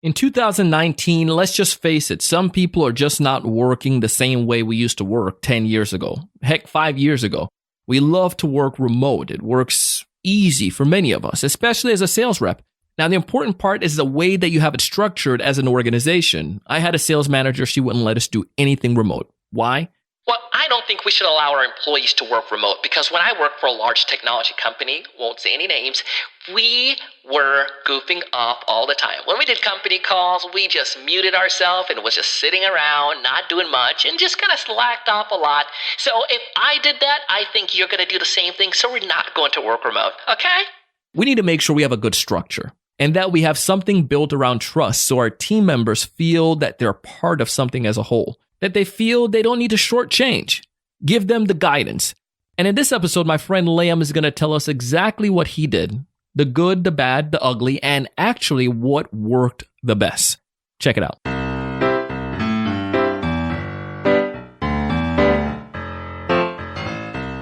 In 2019, let's just face it, some people are just not working the same way we used to work 10 years ago. Heck, 5 years ago. We love to work remote. It works easy for many of us, especially as a sales rep. Now, the important part is the way that you have it structured as an organization. I had a sales manager. She wouldn't let us do anything remote. Why? Well, I don't think we should allow our employees to work remote because when I worked for a large technology company, won't say any names, we were goofing off all the time. When we did company calls, we just muted ourselves and was just sitting around, not doing much, and just kind of slacked off a lot. So if I did that, I think you're going to do the same thing, so we're not going to work remote, okay? We need to make sure we have a good structure and that we have something built around trust so our team members feel that they're part of something as a whole, that they feel they don't need to shortchange. Give them the guidance. And in this episode, my friend Liam is going to tell us exactly what he did, the good, the bad, the ugly, and actually what worked the best. Check it out.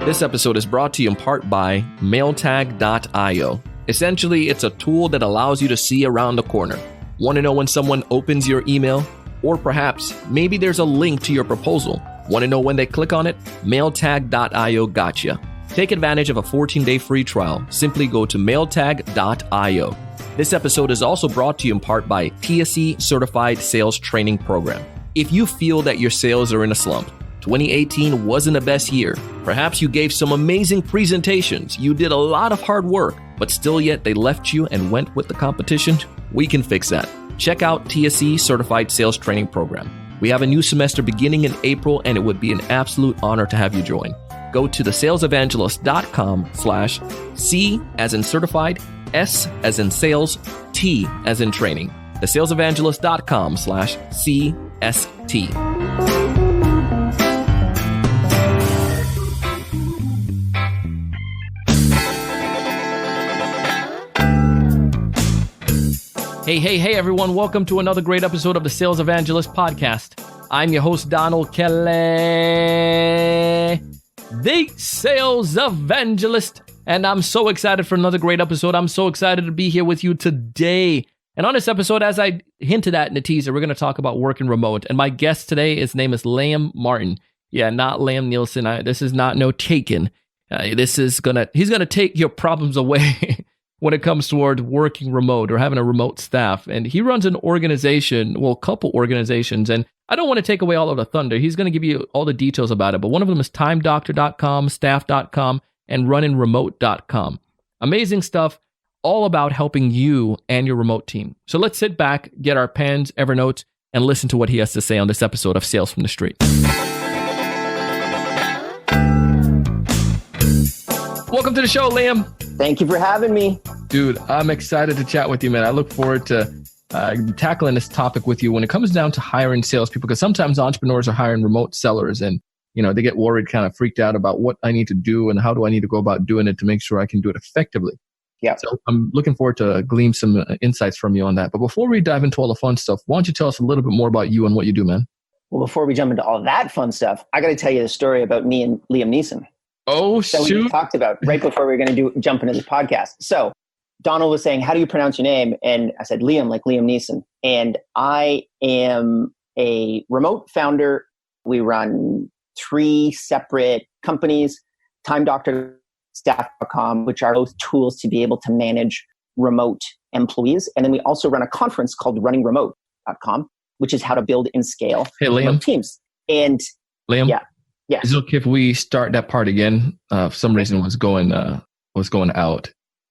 This episode is brought to you in part by mailtag.io. Essentially, it's a tool that allows you to see around the corner. Want to know when someone opens your email? Or perhaps, maybe there's a link to your proposal. Want to know when they click on it? Mailtag.io gotcha. Take advantage of a 14-day free trial. Simply go to mailtag.io. This episode is also brought to you in part by TSE Certified Sales Training Program. If you feel that your sales are in a slump, 2018 wasn't the best year. Perhaps you gave some amazing presentations. You did a lot of hard work, but still yet they left you and went with the competition. We can fix that. Check out TSE Certified Sales Training Program. We have a new semester beginning in April, and it would be an absolute honor to have you join. Go to thesalesevangelist.com/C as in certified, S as in sales, T as in training. Thesalesevangelist.com/CST. Hey, everyone. Welcome to another great episode of the Sales Evangelist podcast. I'm your host, Donald Kelly, the Sales Evangelist, and I'm so excited for another great episode. I'm so excited to be here with you today. And on this episode, as I hinted at in the teaser, we're going to talk about working remote. And my guest today, his name is Liam Martin. Yeah, not Liam Nielsen. This is not no taken. He's going to take your problems away when it comes toward working remote or having a remote staff. And he runs an organization, well, a couple organizations, and I don't want to take away all of the thunder. He's going to give you all the details about it, but one of them is timedoctor.com, staff.com, and runninremote.com. Amazing stuff, all about helping you and your remote team. So let's sit back, get our pens, Evernote, and listen to what he has to say on this episode of Sales from the Street. Welcome to the show, Liam. Thank you for having me. Dude, I'm excited to chat with you, man. I look forward to tackling this topic with you when it comes down to hiring salespeople, because sometimes entrepreneurs are hiring remote sellers and, they get worried, kind of freaked out about what I need to do and how do I need to go about doing it to make sure I can do it effectively. Yeah. So I'm looking forward to glean some insights from you on that. But before we dive into all the fun stuff, why don't you tell us a little bit more about you and what you do, man? Well, before we jump into all that fun stuff, I got to tell you the story about me and Liam Neeson. Oh, that shoot. we talked about right before we were going to jump into this podcast. So Donald was saying, how do you pronounce your name? And I said, Liam, like Liam Neeson. And I am a remote founder. We run 3 separate companies, TimeDoctor, Staff.com, which are both tools to be able to manage remote employees. And then we also run a conference called runningremote.com, which is how to build and scale remote teams. And Liam? Yeah. Is it okay if we start that part again? For some reason it was going out.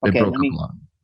Okay,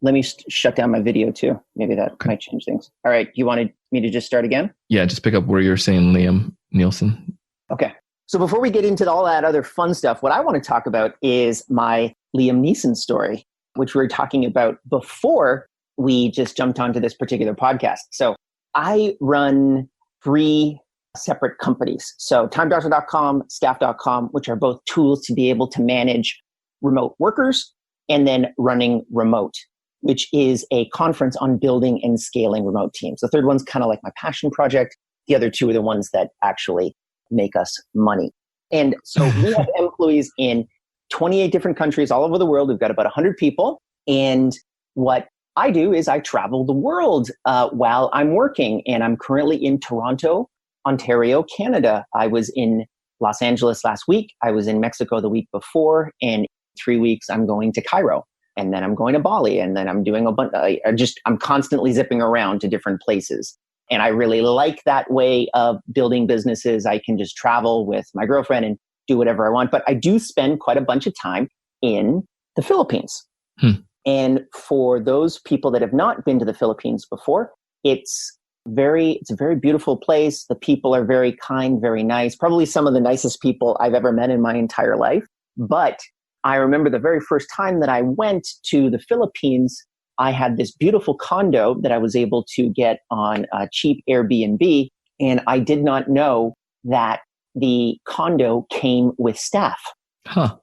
let me shut down my video too. Maybe that might change things. All right, you wanted me to just start again? Yeah, just pick up where you're saying Liam Nielsen. Okay. So before we get into all that other fun stuff, what I want to talk about is my Liam Neeson story, which we were talking about before we just jumped onto this particular podcast. So I run 3 separate companies. So timedoctor.com, staff.com, which are both tools to be able to manage remote workers, and then Running Remote, which is a conference on building and scaling remote teams. The third one's kind of like my passion project. The other 2 are the ones that actually make us money. And so we have employees in 28 different countries all over the world. We've got about 100 people. And what I do is I travel the world while I'm working. And I'm currently in Toronto, Ontario, Canada. I was in Los Angeles last week. I was in Mexico the week before. And 3 weeks, I'm going to Cairo. And then I'm going to Bali. And then I'm doing a bunch. I'm constantly zipping around to different places. And I really like that way of building businesses. I can just travel with my girlfriend and do whatever I want. But I do spend quite a bunch of time in the Philippines. And for those people that have not been to the Philippines before, it's a very beautiful place. The people are very kind, very nice, probably some of the nicest people I've ever met in my entire life. But I remember the very first time that I went to the Philippines, I had this beautiful condo that I was able to get on a cheap Airbnb. And I did not know that the condo came with staff.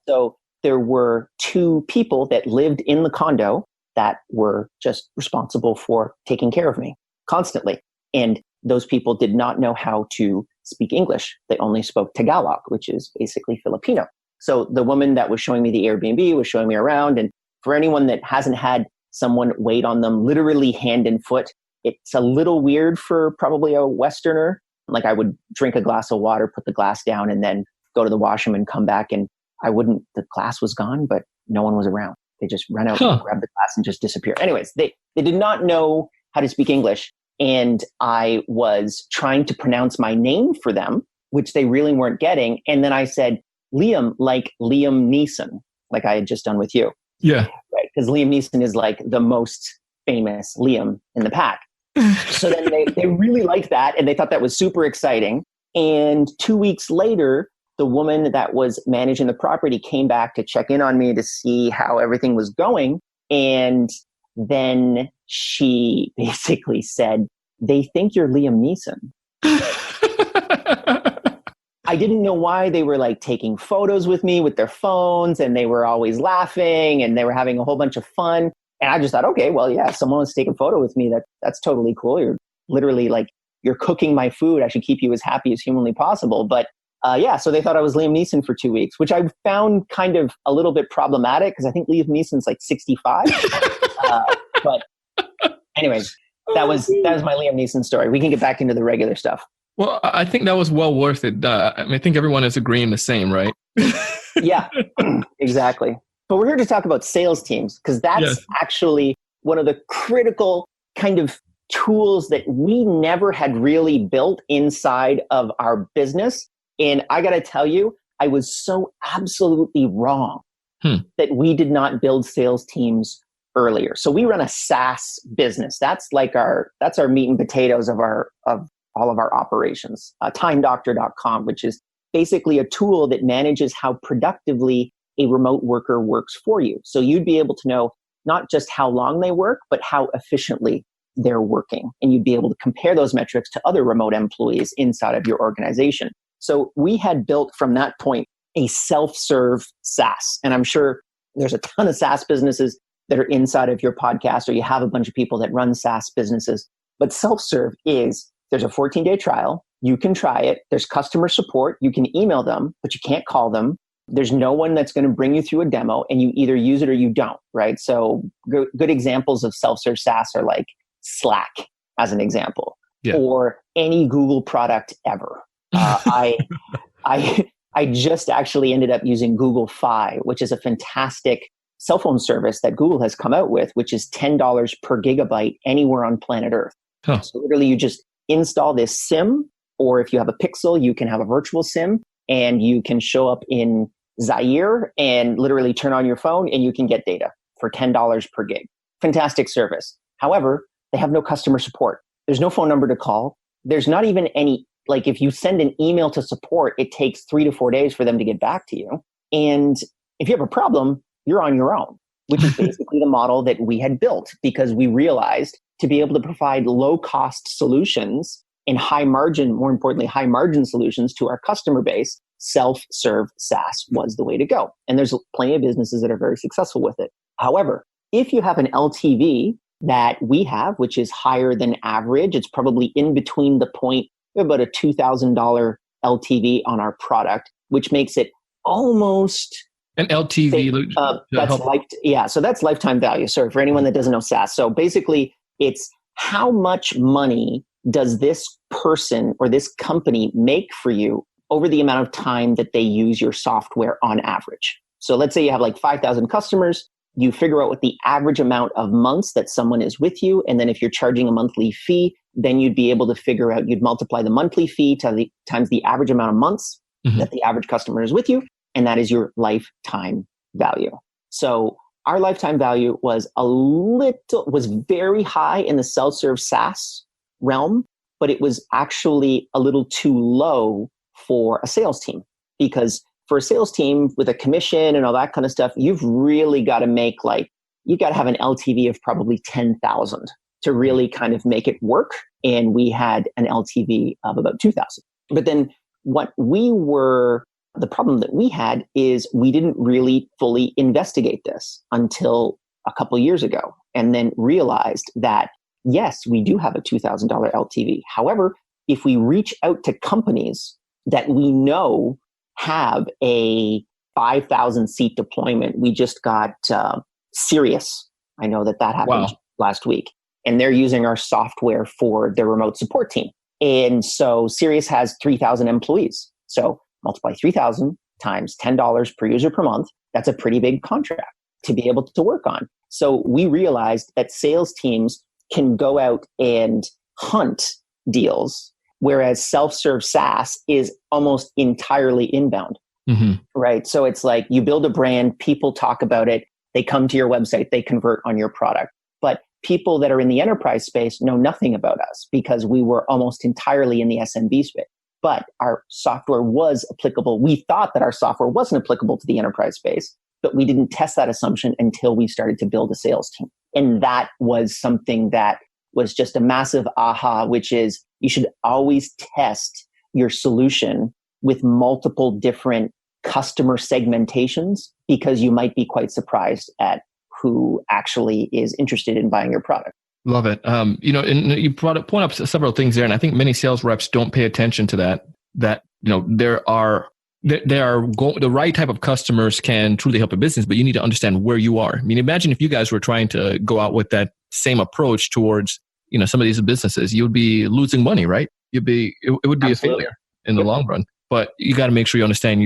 So there were 2 people that lived in the condo that were just responsible for taking care of me constantly. And those people did not know how to speak English. They only spoke Tagalog, which is basically Filipino. So the woman that was showing me the Airbnb was showing me around. And for anyone that hasn't had someone wait on them literally hand and foot, it's a little weird for probably a Westerner. Like I would drink a glass of water, put the glass down, and then go to the washroom and come back. And the glass was gone, but no one was around. They just ran out and grabbed the glass and just disappeared. Anyways, they did not know how to speak English. And I was trying to pronounce my name for them, which they really weren't getting. And then I said, Liam, like Liam Neeson, like I had just done with you. Yeah. Right. Because Liam Neeson is like the most famous Liam in the pack. So then they really liked that. And they thought that was super exciting. And 2 weeks later, the woman that was managing the property came back to check in on me to see how everything was going. And then she basically said, they think you're Liam Neeson. I didn't know why. They were like taking photos with me with their phones, and they were always laughing, and they were having a whole bunch of fun. And I just thought, okay, well, yeah, if someone wants to take a photo with me, that's totally cool. You're literally like, you're cooking my food. I should keep you as happy as humanly possible. But so they thought I was Liam Neeson for 2 weeks, which I found kind of a little bit problematic because I think Liam Neeson's like 65. But anyways, that was my Liam Neeson story. We can get back into the regular stuff. Well, I think that was well worth it. I think everyone is agreeing the same, right? Yeah, exactly. But we're here to talk about sales teams because that's actually one of the critical kind of tools that we never had really built inside of our business. And I got to tell you, I was so absolutely wrong that we did not build sales teams earlier. So we run a SaaS business. That's our meat and potatoes of all of our operations. TimeDoctor.com, which is basically a tool that manages how productively a remote worker works for you. So you'd be able to know not just how long they work, but how efficiently they're working. And you'd be able to compare those metrics to other remote employees inside of your organization. So we had built from that point a self-serve SaaS. And I'm sure there's a ton of SaaS businesses that are inside of your podcast, or you have a bunch of people that run SaaS businesses. But self-serve there's a 14-day trial. You can try it. There's customer support. You can email them, but you can't call them. There's no one that's going to bring you through a demo, and you either use it or you don't, right? So good examples of self-serve SaaS are like Slack, as an example, or any Google product ever. I just actually ended up using Google Fi, which is a fantastic cell phone service that Google has come out with, which is $10 per gigabyte anywhere on planet Earth. So literally you just install this SIM, or if you have a Pixel, you can have a virtual SIM, and you can show up in Zaire and literally turn on your phone and you can get data for $10 per gig. Fantastic service. However, they have no customer support. There's no phone number to call. There's not even any, like if you send an email to support, it takes 3 to 4 days for them to get back to you. And if you have a problem, you're on your own, which is basically the model that we had built, because we realized to be able to provide low cost solutions and high margin, more importantly, high margin solutions to our customer base, self-serve SaaS was the way to go. And there's plenty of businesses that are very successful with it. However, if you have an LTV that we have, which is higher than average, it's probably in between the point, we have about a $2,000 LTV on our product, which makes it almost And LTV to help. So that's lifetime value. Sorry, for anyone that doesn't know SaaS. So basically, it's how much money does this person or this company make for you over the amount of time that they use your software on average. So let's say you have like 5,000 customers. You figure out what the average amount of months that someone is with you. And then if you're charging a monthly fee, then you'd be able to figure out, you'd multiply the monthly fee times the average amount of months that the average customer is with you. And that is your lifetime value. So our lifetime value was very high in the self-serve SaaS realm, but it was actually a little too low for a sales team, because for a sales team with a commission and all that kind of stuff, you've really got to make you got to have an LTV of probably 10,000 to really kind of make it work. And we had an LTV of about 2,000. But then the problem that we had is we didn't really fully investigate this until a couple of years ago, and then realized that, yes, we do have a $2,000 LTV. However, if we reach out to companies that we know have a 5,000 seat deployment, we just got Sirius. I know that happened last week, and they're using our software for their remote support team. And so Sirius has 3,000 employees. So multiply 3,000 times $10 per user per month. That's a pretty big contract to be able to work on. So we realized that sales teams can go out and hunt deals, whereas self-serve SaaS is almost entirely inbound, right? So it's like you build a brand, people talk about it, they come to your website, they convert on your product. But people that are in the enterprise space know nothing about us because we were almost entirely in the SMB space. But our software was applicable. We thought that our software wasn't applicable to the enterprise space, but we didn't test that assumption until we started to build a sales team. And that was something that was just a massive aha, which is you should always test your solution with multiple different customer segmentations, because you might be quite surprised at who actually is interested in buying your product. Love it. And you point up several things there, and I think many sales reps don't pay attention to that. That there are the right type of customers can truly help a business, but you need to understand where you are. I mean, imagine if you guys were trying to go out with that same approach towards some of these businesses, you would be losing money, right? It would be Absolutely. A failure in the long run. But you got to make sure you understand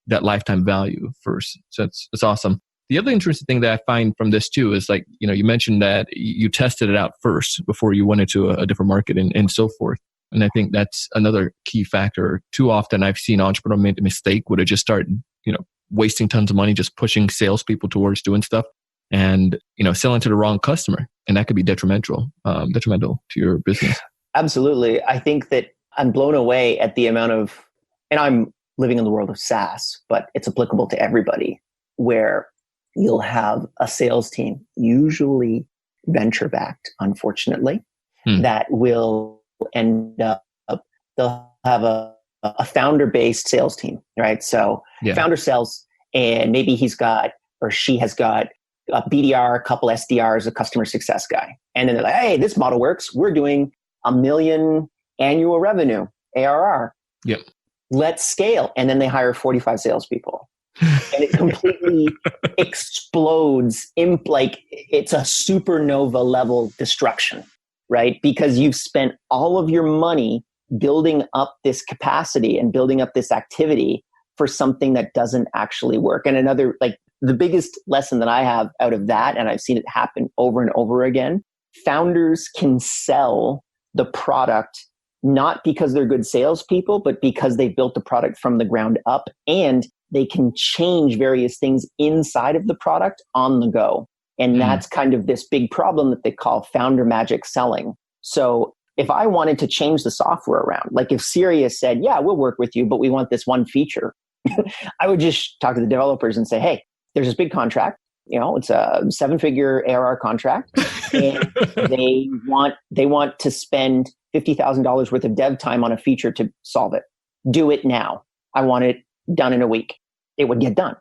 that lifetime value first. So it's awesome. The other interesting thing that I find from this too is you mentioned that you tested it out first before you went into a different market and so forth. And I think that's another key factor. Too often I've seen entrepreneurs make a mistake where they just start, wasting tons of money, just pushing salespeople towards doing stuff and, selling to the wrong customer. And that could be detrimental to your business. Absolutely. I think that I'm blown away at the amount of, and I'm living in the world of SaaS, but it's applicable to everybody, where you'll have a sales team, usually venture-backed, unfortunately, that will end up, they'll have a founder-based sales team, right? So founder sells, and maybe he's got, or she has got a BDR, a couple SDRs, a customer success guy. And then they're like, hey, this model works. We're doing $1 million annual revenue, ARR. Yep. Let's scale. And then they hire 45 salespeople. And it completely explodes it's a supernova level destruction, right? Because you've spent all of your money building up this capacity and building up this activity for something that doesn't actually work. And another, the biggest lesson that I have out of that, and I've seen it happen over and over again, founders can sell the product not because they're good salespeople, but because they built the product from the ground up, and they can change various things inside of the product on the go. And that's kind of this big problem that they call founder magic selling. So if I wanted to change the software around, like if Sirius said, yeah, we'll work with you, but we want this one feature, I would just talk to the developers and say, hey, there's this big contract. It's a 7-figure ARR contract, and they want to spend $50,000 worth of dev time on a feature to solve it. Do it now. I want it done in a week. It would get done.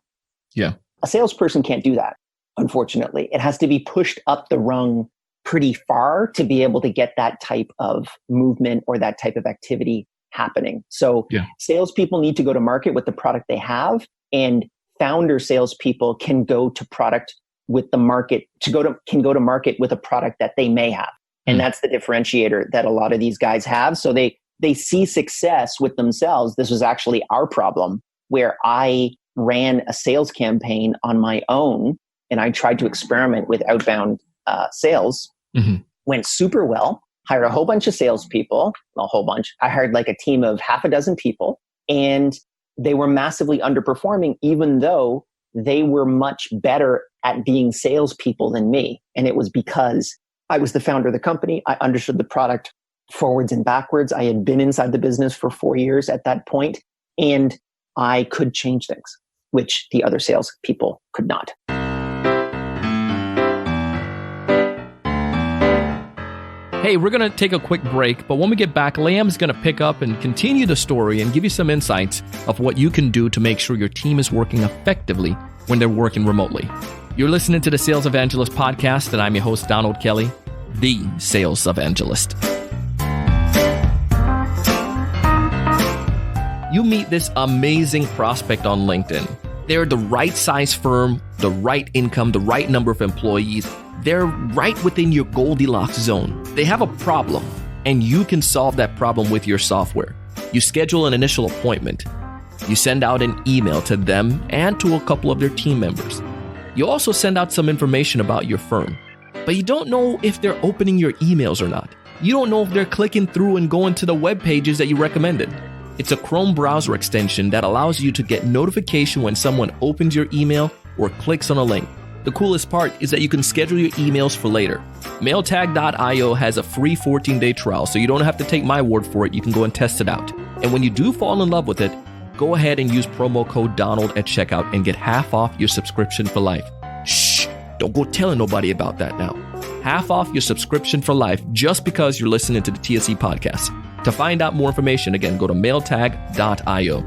Yeah. A salesperson can't do that, unfortunately. It has to be pushed up the rung pretty far to be able to get that type of movement or that type of activity happening. So salespeople need to go to market with the product they have and founder salespeople can go to product with the market, can go to market with a product that they may have. And that's the differentiator that a lot of these guys have. So they see success with themselves. This was actually our problem, where I ran a sales campaign on my own and I tried to experiment with outbound sales. Went super well. Hired a whole bunch of salespeople, a whole bunch. I hired like a team of half a dozen people, and they were massively underperforming, even though they were much better at being salespeople than me. And it was because I was the founder of the company. I understood the product forwards and backwards. I had been inside the business for 4 years at that point, and I could change things, which the other salespeople could not. Hey, we're going to take a quick break, but when we get back, Liam's going to pick up and continue the story and give you some insights of what you can do to make sure your team is working effectively when they're working remotely. You're listening to the Sales Evangelist podcast, and I'm your host, Donald Kelly, the Sales Evangelist. You meet this amazing prospect on LinkedIn. They're the right size firm, the right income, the right number of employees. They're right within your Goldilocks zone. They have a problem, and you can solve that problem with your software. You schedule an initial appointment. You send out an email to them and to a couple of their team members. You also send out some information about your firm, but you don't know if they're opening your emails or not. You don't know if they're clicking through and going to the web pages that you recommended. It's a Chrome browser extension that allows you to get notification when someone opens your email or clicks on a link. The coolest part is that you can schedule your emails for later. Mailtag.io has a free 14-day trial, so you don't have to take my word for it. You can go and test it out. And when you do fall in love with it, go ahead and use promo code Donald at checkout and get half off your subscription for life. Shh, don't go telling nobody about that now. Half off your subscription for life just because you're listening to the TSE podcast. To find out more information, again, go to mailtag.io.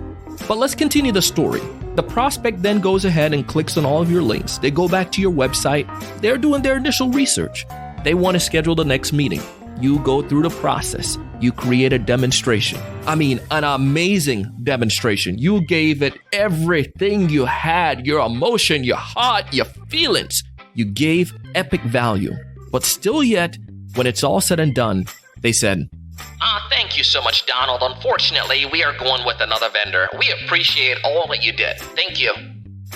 But let's continue the story. The prospect then goes ahead and clicks on all of your links. They go back to your website. They're doing their initial research. They want to schedule the next meeting. You go through the process. You create a demonstration. I mean, an amazing demonstration. You gave it everything you had, your emotion, your heart, your feelings. You gave epic value. But still yet, when it's all said and done, they said, Thank you so much, Donald. Unfortunately, we are going with another vendor. We appreciate all that you did. Thank you.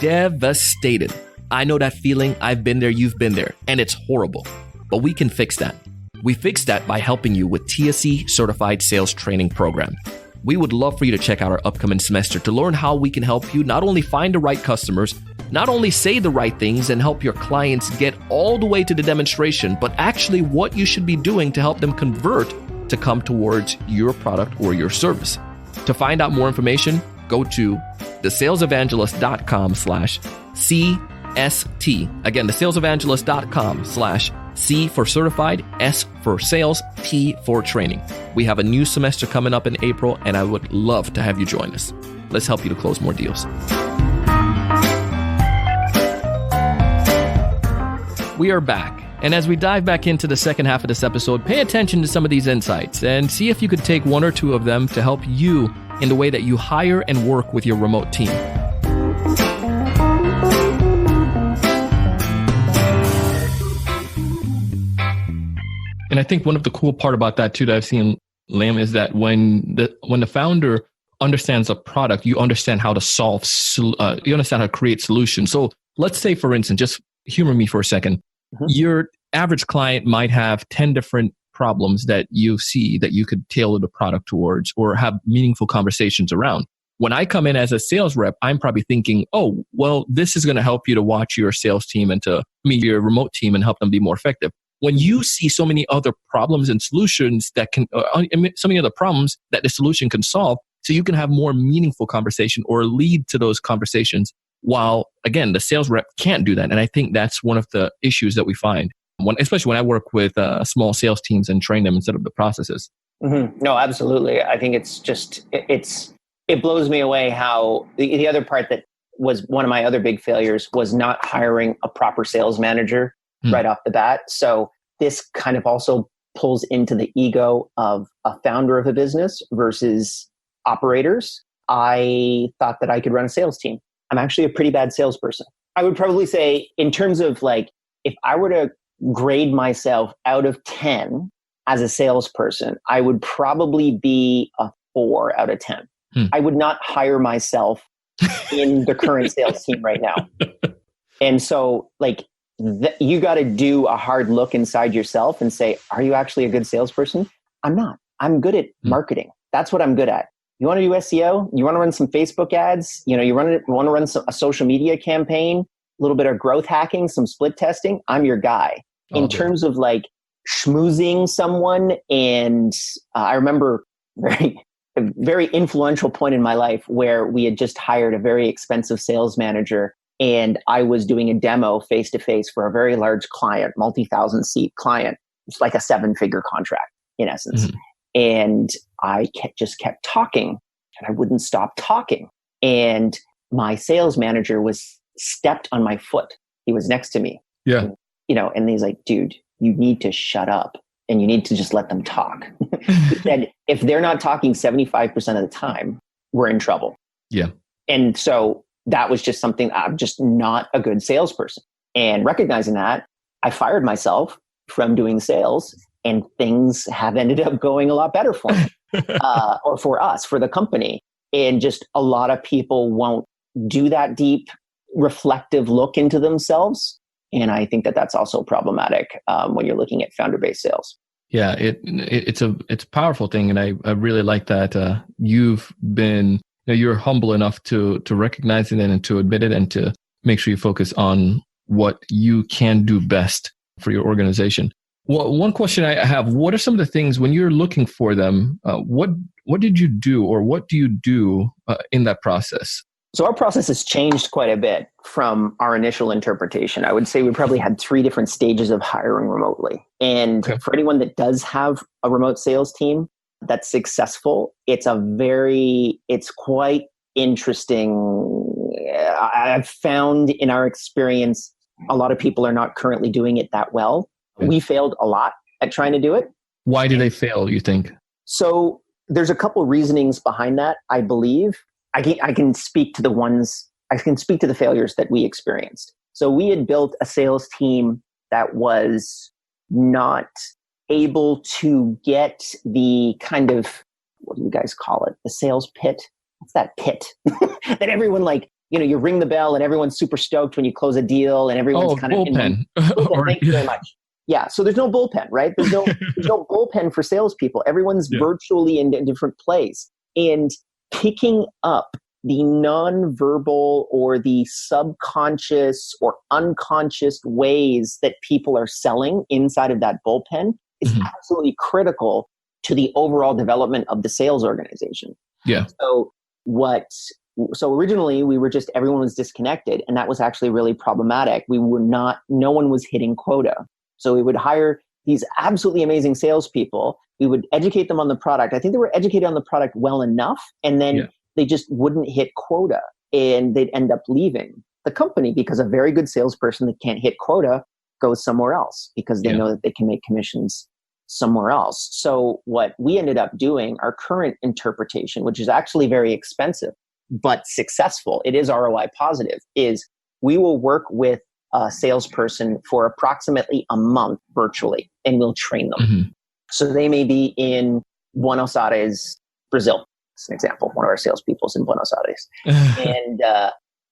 Devastated. I know that feeling. I've been there. You've been there. And it's horrible. But we can fix that. We fix that by helping you with TSE Certified Sales Training Program. We would love for you to check out our upcoming semester to learn how we can help you not only find the right customers, not only say the right things and help your clients get all the way to the demonstration, but actually what you should be doing to help them convert to come towards your product or your service. To find out more information, go to thesalesevangelist.com/CST. Again, thesalesevangelist.com/C for certified, S for sales, T for training. We have a new semester coming up in April, and I would love to have you join us. Let's help you to close more deals. We are back. And as we dive back into the second half of this episode, pay attention to some of these insights and see if you could take one or two of them to help you in the way that you hire and work with your remote team. And I think one of the cool part about that too that I've seen, Liam, is that when the founder understands a product, you understand how to solve, you understand how to create solutions. So let's say, for instance, just humor me for a second. Your average client might have 10 different problems that you see that you could tailor the product towards or have meaningful conversations around. When I come in as a sales rep, I'm probably thinking, oh, well, this is going to help you to watch your sales team and to meet your remote team and help them be more effective. When you see so many other problems and solutions that can, so many other problems that the solution can solve, so you can have more meaningful conversation or lead to those conversations. While, again, the sales rep can't do that. And I think that's one of the issues that we find, especially when I work with small sales teams and train them instead of the processes. No, absolutely. I think it's just, it blows me away how the other part that was one of my other big failures was not hiring a proper sales manager right off the bat. So this kind of also pulls into the ego of a founder of a business versus operators. I thought that I could run a sales team. I'm actually a pretty bad salesperson. I would probably say, in terms of like, if I were to grade myself out of 10 as a salesperson, I would probably be a 4 out of 10. I would not hire myself in the current sales team right now. And so like, you got to do a hard look inside yourself and say, are you actually a good salesperson? I'm not. I'm good at marketing. That's what I'm good at. You want to do SEO? You want to run some Facebook ads? You want to run a social media campaign, a little bit of growth hacking, some split testing? I'm your guy. In terms of like schmoozing someone, and I remember a very influential point in my life where we had just hired a very expensive sales manager, and I was doing a demo face-to-face for a very large client, multi-thousand seat client. It's like a 7-figure contract in essence. And I just kept talking, and I wouldn't stop talking. And my sales manager stepped on my foot. He was next to me. Yeah. And he's like, dude, you need to shut up and you need to just let them talk. He said, if they're not talking 75% of the time, we're in trouble. Yeah. And so that was just something, I'm just not a good salesperson. And recognizing that, I fired myself from doing sales, and things have ended up going a lot better for me, or for us, for the company. And just a lot of people won't do that deep, reflective look into themselves. And I think that that's also problematic when you're looking at founder-based sales. Yeah, it's a powerful thing, and I really like that you've been you're humble enough to recognize it and to admit it, and to make sure you focus on what you can do best for your organization. Well, one question I have: what are some of the things when you're looking for them? What did you do, or what do you do in that process? So our process has changed quite a bit from our initial interpretation. I would say we probably had 3 different stages of hiring remotely. And for anyone that does have a remote sales team that's successful, it's quite interesting. I've found in our experience, a lot of people are not currently doing it that well. We failed a lot at trying to do it. Why do they fail, you think? So there's a couple reasonings behind that, I believe. I can speak to the failures that we experienced. So we had built a sales team that was not able to get the kind of, what do you guys call it? The sales pit? What's that pit? That everyone you ring the bell and everyone's super stoked when you close a deal, and everyone's kind of bullpen. Thank you very much. Yeah. So there's no bullpen, right? There's no bullpen for salespeople. Everyone's virtually in a different place. And picking up the nonverbal or the subconscious or unconscious ways that people are selling inside of that bullpen is absolutely critical to the overall development of the sales organization. Yeah. So originally everyone was disconnected, and that was actually really problematic. No one was hitting quota. So we would hire these absolutely amazing salespeople. We would educate them on the product. I think they were educated on the product well enough, and then they just wouldn't hit quota, and they'd end up leaving the company because a very good salesperson that can't hit quota goes somewhere else because they know that they can make commissions somewhere else. So what we ended up doing, our current interpretation, which is actually very expensive, but successful, it is ROI positive, is we will work with a salesperson for approximately a month virtually, and we'll train them. So they may be in Buenos Aires, Brazil. That's an example. One of our salespeople is in Buenos Aires and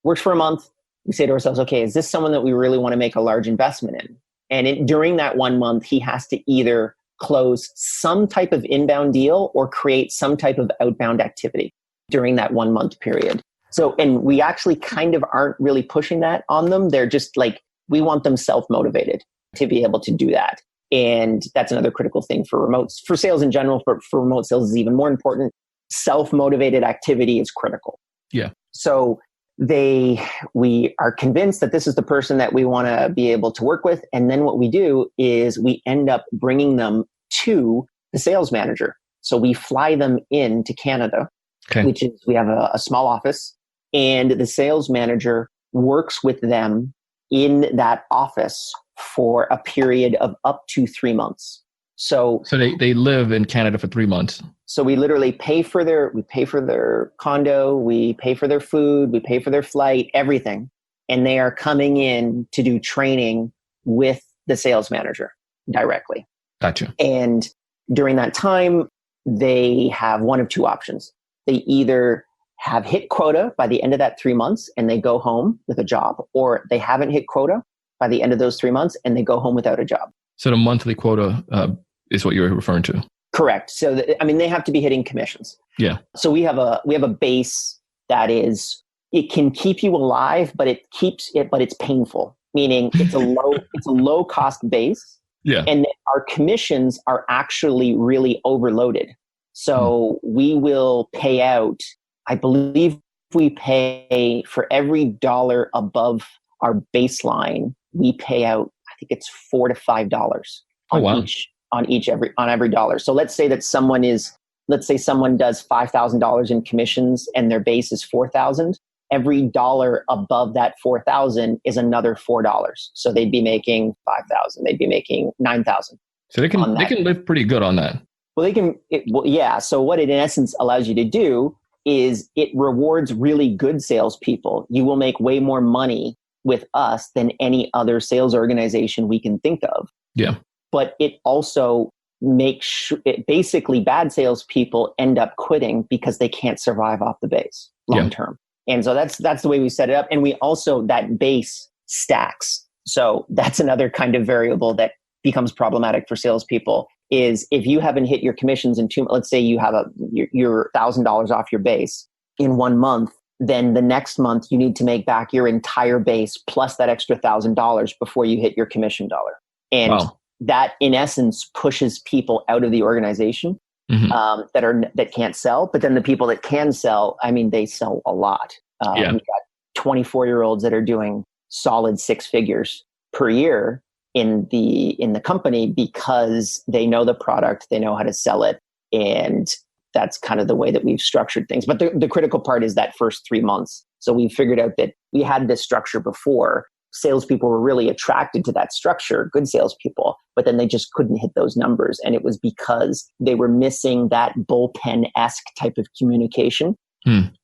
works for a month. We say to ourselves, okay, is this someone that we really want to make a large investment in? And during that 1 month, he has to either close some type of inbound deal or create some type of outbound activity during that 1 month period. So, and we actually kind of aren't really pushing that on them. They're just like, we want them self-motivated to be able to do that. And that's another critical thing for remotes, for sales in general, for remote sales is even more important. Self-motivated activity is critical. Yeah. So we are convinced that this is the person that we want to be able to work with. And then what we do is we end up bringing them to the sales manager. So we fly them into Canada, which is, we have a small office, and the sales manager works with them in that office for a period of up to 3 months. So they live in Canada for 3 months. So we literally pay for their condo, we pay for their food, we pay for their flight, everything. And they are coming in to do training with the sales manager directly. Gotcha. And during that time, they have one of two options. They either have hit quota by the end of that 3 months and they go home with a job, or they haven't hit quota by the end of those 3 months and they go home without a job. So the monthly quota is what you're referring to. Correct. So, they have to be hitting commissions. Yeah. So we have a base that is, it can keep you alive, but it's painful. Meaning it's a low cost base. Yeah. And our commissions are actually really overloaded. So we will pay out, I believe we pay for every dollar above our baseline, we pay out, I think it's $4 to $5 on every dollar. So let's say someone does $5,000 in commissions and their base is $4,000. Every dollar above that $4,000 is another $4. So they'd be making $5,000. They'd be making $9,000. So they can live pretty good on that. Well, yeah. So what it in essence allows you to do is it rewards really good salespeople. You will make way more money with us than any other sales organization we can think of. Yeah. But it also makes basically bad salespeople end up quitting because they can't survive off the base long term. And so that's the way we set it up. And we also, that base stacks. So that's another kind of variable that becomes problematic for salespeople is if you haven't hit your commissions in let's say you have your $1,000 off your base in 1 month, then the next month you need to make back your entire base plus that extra $1,000 before you hit your commission dollar. And that in essence pushes people out of the organization. That can't sell, but then the people that can sell, they sell a lot. We've got 24-year-olds that are doing solid 6 figures per year in the company because they know the product, they know how to sell it, and that's kind of the way that we've structured things. But the critical part is that first 3 months. So we figured out that we had this structure before. Salespeople were really attracted to that structure, good salespeople, but then they just couldn't hit those numbers. And it was because they were missing that bullpen-esque type of communication.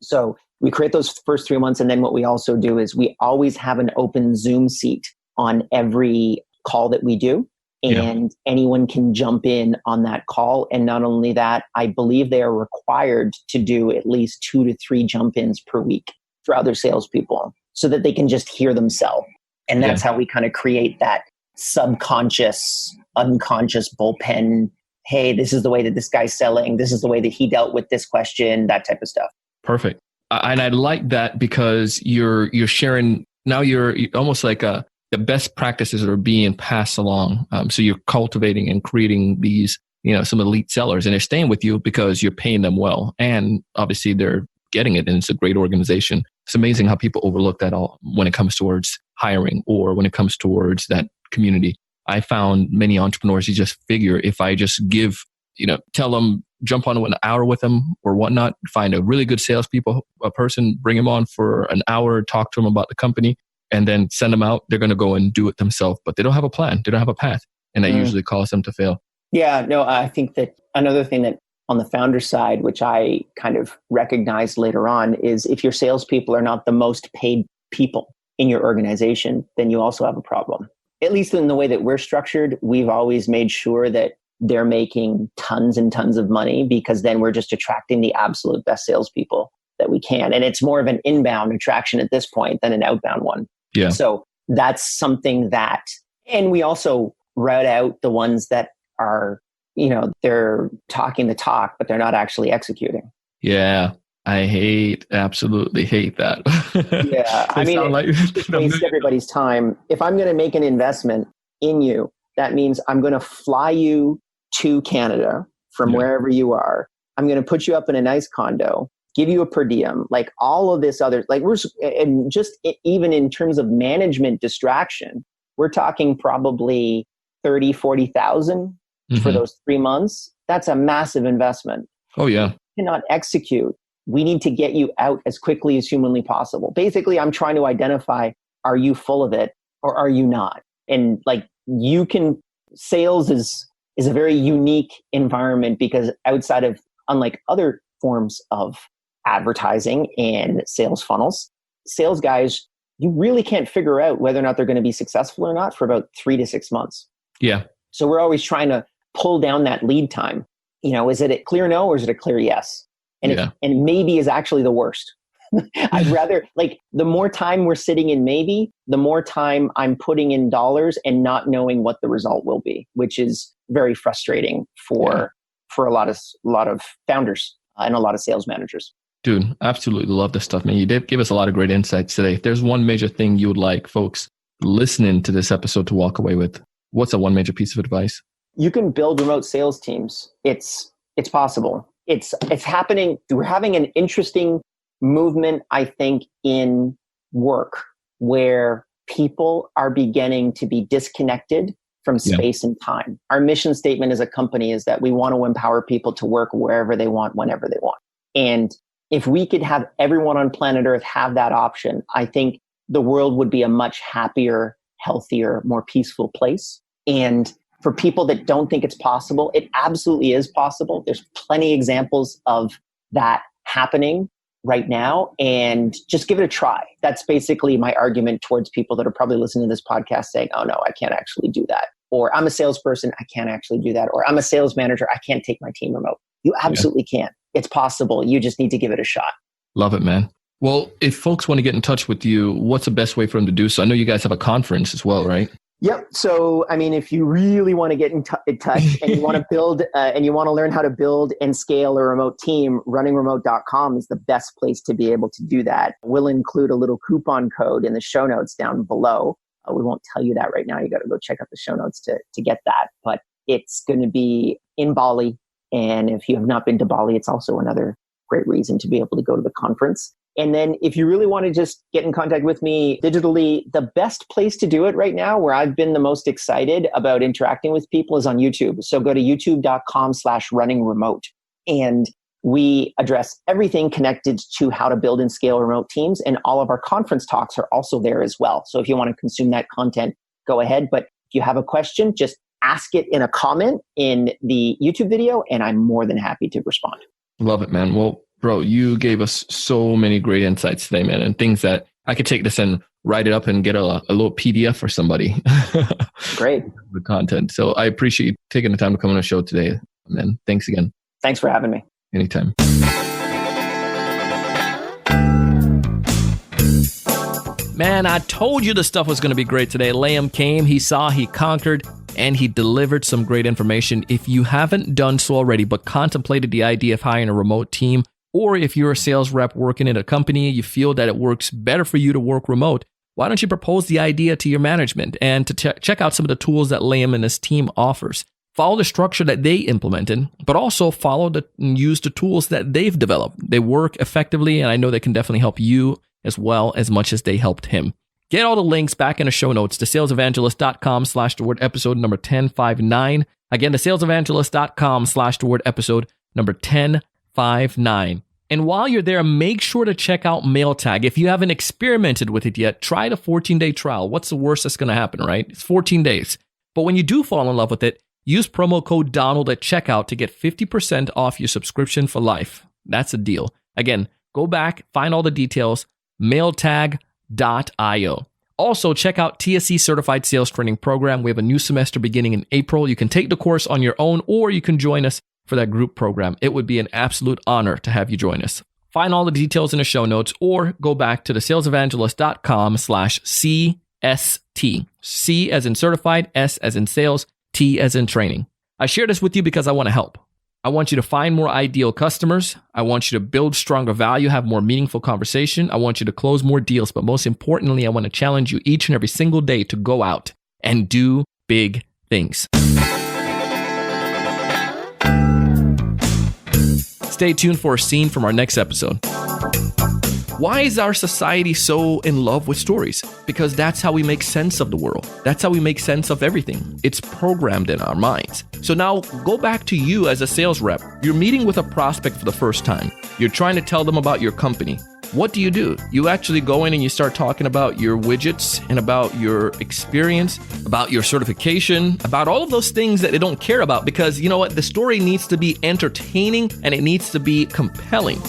So we create those first 3 months. And then what we also do is we always have an open Zoom seat on every call that we do. And anyone can jump in on that call. And not only that, I believe they are required to do at least 2 to 3 jump-ins per week for other salespeople so that they can just hear them sell. And that's how we kind of create that subconscious, unconscious bullpen. Hey, this is the way that this guy's selling. This is the way that he dealt with this question, that type of stuff. Perfect. And I like that because you're sharing, now you're almost like the best practices are being passed along. So you're cultivating and creating these, some elite sellers, and they're staying with you because you're paying them well. And obviously they're getting it, and it's a great organization. It's amazing how people overlook that all when it comes towards hiring or when it comes towards that community. I found many entrepreneurs, you just figure if I just give, tell them, jump on an hour with them or whatnot, find a really good a person, bring them on for an hour, talk to them about the company, and then send them out. They're going to go and do it themselves, but they don't have a plan. They don't have a path. And that usually causes them to fail. Yeah, no, I think that another thing that on the founder side, which I kind of recognized later on, is if your salespeople are not the most paid people in your organization, then you also have a problem. At least in the way that we're structured, we've always made sure that they're making tons and tons of money because then we're just attracting the absolute best salespeople that we can. And it's more of an inbound attraction at this point than an outbound one. Yeah. So that's something and we also route out the ones that are, they're talking the talk, but they're not actually executing. Yeah. I absolutely hate that. Yeah. It wastes everybody's time. If I'm going to make an investment in you, that means I'm going to fly you to Canada from wherever you are. I'm going to put you up in a nice condo, give you a per diem, like all of this other, and just even in terms of management distraction, we're talking probably 30, 40,000 for those 3 months. That's a massive investment. Oh yeah. You cannot execute. We need to get you out as quickly as humanly possible. Basically, I'm trying to identify, are you full of it or are you not? And sales is is a very unique environment because unlike other forms of advertising and sales funnels, sales guys, you really can't figure out whether or not they're going to be successful or not for about 3 to 6 months. Yeah. So we're always trying to pull down that lead time. Is it a clear no or is it a clear yes? And maybe is actually the worst. I'd rather, the more time we're sitting in maybe, the more time I'm putting in dollars and not knowing what the result will be, which is very frustrating for a lot of founders and a lot of sales managers. Dude, absolutely love this stuff, man. You did give us a lot of great insights today. If there's one major thing you would like folks listening to this episode to walk away with, what's the one major piece of advice? You can build remote sales teams. It's possible. It's happening. We're having an interesting movement, I think, in work where people are beginning to be disconnected from space and time. Our mission statement as a company is that we want to empower people to work wherever they want, whenever they want. And if we could have everyone on planet Earth have that option, I think the world would be a much happier, healthier, more peaceful place. And for people that don't think it's possible, it absolutely is possible. There's plenty of examples of that happening right now, and just give it a try. That's basically my argument towards people that are probably listening to this podcast saying, oh no, I can't actually do that. Or I'm a salesperson, I can't actually do that. Or I'm a sales manager, I can't take my team remote. You absolutely can. It's possible. You just need to give it a shot. Love it, man. Well, if folks want to get in touch with you, what's the best way for them to do so? I know you guys have a conference as well, right? Yep. So, if you really want to get in touch and you want to build and you want to learn how to build and scale a remote team, runningremote.com is the best place to be able to do that. We'll include a little coupon code in the show notes down below. We won't tell you that right now. You got to go check out the show notes to get that. But it's going to be in Bali. And if you have not been to Bali, it's also another great reason to be able to go to the conference. And then if you really want to just get in contact with me digitally, the best place to do it right now, where I've been the most excited about interacting with people, is on YouTube. So go to youtube.com/runningremote. And we address everything connected to how to build and scale remote teams. And all of our conference talks are also there as well. So if you want to consume that content, go ahead. But if you have a question, just ask it in a comment in the YouTube video, and I'm more than happy to respond. Love it, man. Well, bro, you gave us so many great insights today, man, and things that I could take this and write it up and get a little PDF for somebody. Great. The content. So I appreciate you taking the time to come on the show today, man. Thanks again. Thanks for having me. Anytime. Man, I told you the stuff was going to be great today. Liam came, he saw, he conquered, and he delivered some great information. If you haven't done so already, but contemplated the idea of hiring a remote team, or if you're a sales rep working in a company, you feel that it works better for you to work remote, why don't you propose the idea to your management and to check out some of the tools that Liam and his team offers. Follow the structure that they implemented, but also use the tools that they've developed. They work effectively, and I know they can definitely help you as well as much as they helped him. Get all the links back in the show notes to salesevangelist.com/the-word episode number 1059. Again, to salesevangelist.com/the-word episode number 1059. And while you're there, make sure to check out MailTag. If you haven't experimented with it yet, try the 14-day trial. What's the worst that's going to happen, right? It's 14 days. But when you do fall in love with it, use promo code Donald at checkout to get 50% off your subscription for life. That's a deal. Again, go back, find all the details, mailtag.io. Also, check out TSE Certified Sales Training Program. We have a new semester beginning in April. You can take the course on your own, or you can join us for that group program. It would be an absolute honor to have you join us. Find all the details in the show notes, or go back to thesalesevangelist.com/CST. C as in certified, S as in sales, T as in training. I share this with you because I want to help. I want you to find more ideal customers. I want you to build stronger value, have more meaningful conversation. I want you to close more deals. But most importantly, I want to challenge you each and every single day to go out and do big things. Stay tuned for a scene from our next episode. Why is our society so in love with stories? Because that's how we make sense of the world. That's how we make sense of everything. It's programmed in our minds. So now go back to you as a sales rep. You're meeting with a prospect for the first time. You're trying to tell them about your company. what do? You actually go in and you start talking about your widgets and about your experience, about your certification, about all of those things that they don't care about, because you know what? The story needs to be entertaining and it needs to be compelling.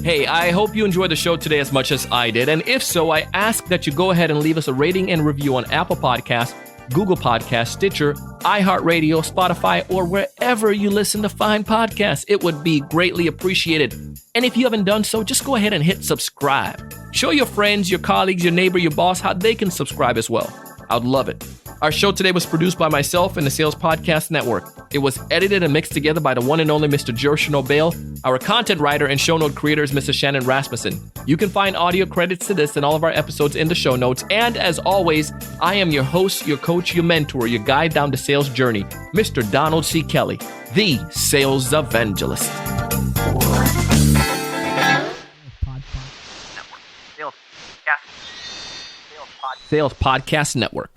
Hey, I hope you enjoyed the show today as much as I did. And if so, I ask that you go ahead and leave us a rating and review on Apple Podcasts, Google Podcasts, Stitcher, iHeartRadio, Spotify, or wherever you listen to fine podcasts. It would be greatly appreciated. And if you haven't done so, just go ahead and hit subscribe. Show your friends, your colleagues, your neighbor, your boss how they can subscribe as well. I'd love it. Our show today was produced by myself and the Sales Podcast Network. It was edited and mixed together by the one and only Mr. Jershon O'Bale. Our content writer and show note creator is Mr. Shannon Rasmussen. You can find audio credits to this and all of our episodes in the show notes. And as always, I am your host, your coach, your mentor, your guide down the sales journey, Mr. Donald C. Kelly, the Sales Evangelist. Sales Podcast Network.